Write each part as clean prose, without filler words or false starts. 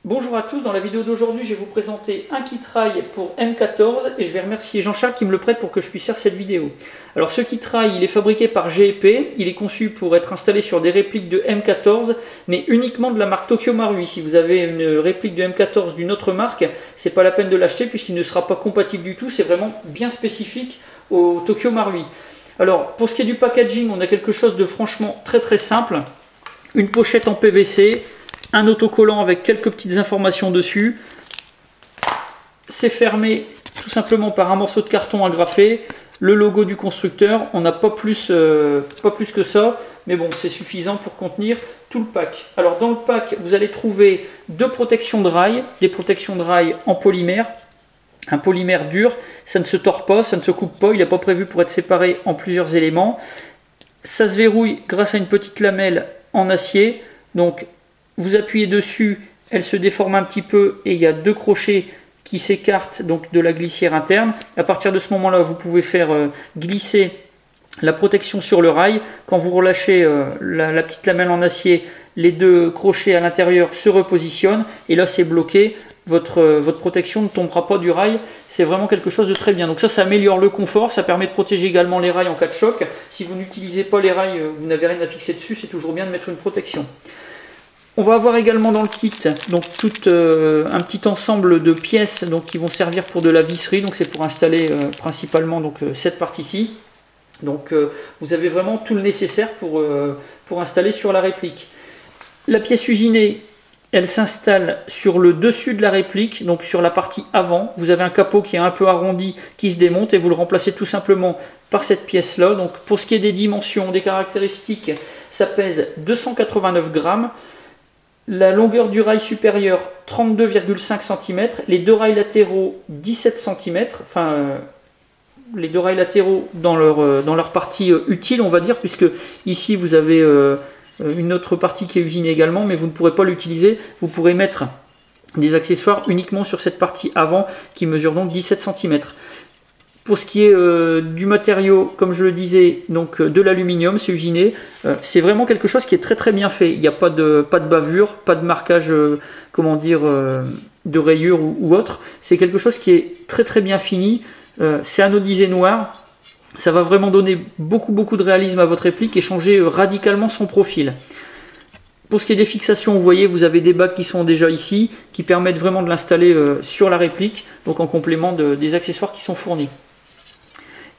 Bonjour à tous, dans la vidéo d'aujourd'hui je vais vous présenter un kit rail pour M14 et je vais remercier Jean-Charles qui me le prête pour que je puisse faire cette vidéo. Alors ce kit rail il est fabriqué par GEP, il est conçu pour être installé sur des répliques de M14 mais uniquement de la marque Tokyo Marui. Si vous avez une réplique de M14 d'une autre marque, c'est pas la peine de l'acheter puisqu'il ne sera pas compatible du tout, c'est vraiment bien spécifique au Tokyo Marui. Alors pour ce qui est du packaging, on a quelque chose de franchement très simple, une pochette en PVC, un autocollant avec quelques petites informations dessus. C'est fermé tout simplement par un morceau de carton agrafé, le logo du constructeur. On n'a pas plus que ça, mais bon, c'est suffisant pour contenir tout le pack. Alors dans le pack, vous allez trouver deux protections de rail, des protections de rail en polymère. Un polymère dur, ça ne se tord pas, ça ne se coupe pas, il n'est pas prévu pour être séparé en plusieurs éléments. Ça se verrouille grâce à une petite lamelle en acier. Donc vous appuyez dessus, elle se déforme un petit peu et il y a deux crochets qui s'écartent donc de la glissière interne. À partir de ce moment-là, vous pouvez faire glisser la protection sur le rail. Quand vous relâchez la petite lamelle en acier, les deux crochets à l'intérieur se repositionnent et là c'est bloqué. Votre protection ne tombera pas du rail. C'est vraiment quelque chose de très bien. Donc ça améliore le confort, ça permet de protéger également les rails en cas de choc. Si vous n'utilisez pas les rails, vous n'avez rien à fixer dessus, c'est toujours bien de mettre une protection. On va avoir également dans le kit donc tout un petit ensemble de pièces donc, qui vont servir pour de la visserie. Donc c'est pour installer principalement donc, cette partie-ci. Donc vous avez vraiment tout le nécessaire pour installer sur la réplique. La pièce usinée, elle s'installe sur le dessus de la réplique, donc sur la partie avant. Vous avez un capot qui est un peu arrondi qui se démonte et vous le remplacez tout simplement par cette pièce-là. Donc pour ce qui est des dimensions, des caractéristiques, ça pèse 289 grammes. La longueur du rail supérieur 32,5 cm, les deux rails latéraux 17 cm, enfin les deux rails latéraux dans leur partie utile on va dire, puisque ici vous avez une autre partie qui est usinée également, mais vous ne pourrez pas l'utiliser, vous pourrez mettre des accessoires uniquement sur cette partie avant qui mesure donc 17 cm. Pour ce qui est du matériau, comme je le disais, donc de l'aluminium, c'est usiné. C'est vraiment quelque chose qui est très bien fait. Il n'y a pas de bavure, pas de marquage, comment dire, de rayures ou autre. C'est quelque chose qui est très bien fini. C'est anodisé noir. Ça va vraiment donner beaucoup de réalisme à votre réplique et changer radicalement son profil. Pour ce qui est des fixations, vous voyez, vous avez des bacs qui sont déjà ici, qui permettent vraiment de l'installer sur la réplique, donc en complément des accessoires qui sont fournis.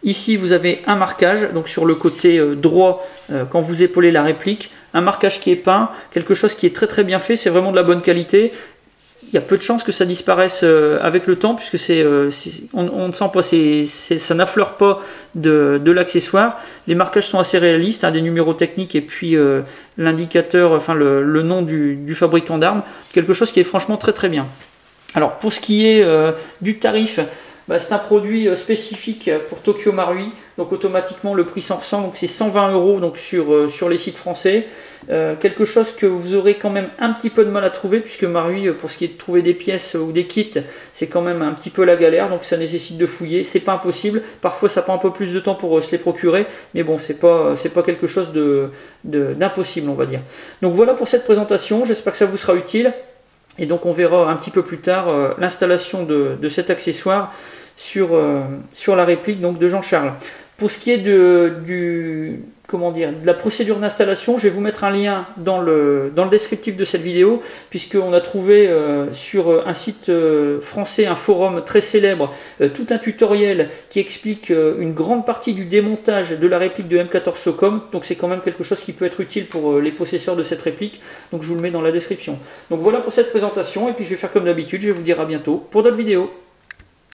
Ici, vous avez un marquage, donc sur le côté droit, quand vous épaulez la réplique, un marquage qui est peint, quelque chose qui est très bien fait, c'est vraiment de la bonne qualité. Il y a peu de chances que ça disparaisse avec le temps, puisque on ne sent pas, ça n'affleure pas de l'accessoire. Les marquages sont assez réalistes, hein, des numéros techniques et puis l'indicateur, enfin le nom du fabricant d'armes, quelque chose qui est franchement très bien. Alors pour ce qui est du tarif, c'est un produit spécifique pour Tokyo Marui, donc automatiquement le prix s'en ressent, donc c'est 120 € donc sur les sites français. Quelque chose que vous aurez quand même un petit peu de mal à trouver, puisque Marui, pour ce qui est de trouver des pièces ou des kits, c'est quand même un petit peu la galère, donc ça nécessite de fouiller. C'est pas impossible, parfois ça prend un peu plus de temps pour se les procurer, mais bon, c'est pas quelque chose d'impossible, on va dire. Donc voilà pour cette présentation, j'espère que ça vous sera utile. Et donc on verra un petit peu plus tard l'installation de cet accessoire sur la réplique donc, de Jean-Charles. Pour ce qui est de la procédure d'installation, je vais vous mettre un lien dans le descriptif de cette vidéo, puisqu'on a trouvé sur un site français, un forum très célèbre, tout un tutoriel qui explique une grande partie du démontage de la réplique de M14 SOCOM, donc c'est quand même quelque chose qui peut être utile pour les possesseurs de cette réplique, donc je vous le mets dans la description. Donc voilà pour cette présentation, et puis je vais faire comme d'habitude, je vais vous dire à bientôt pour d'autres vidéos.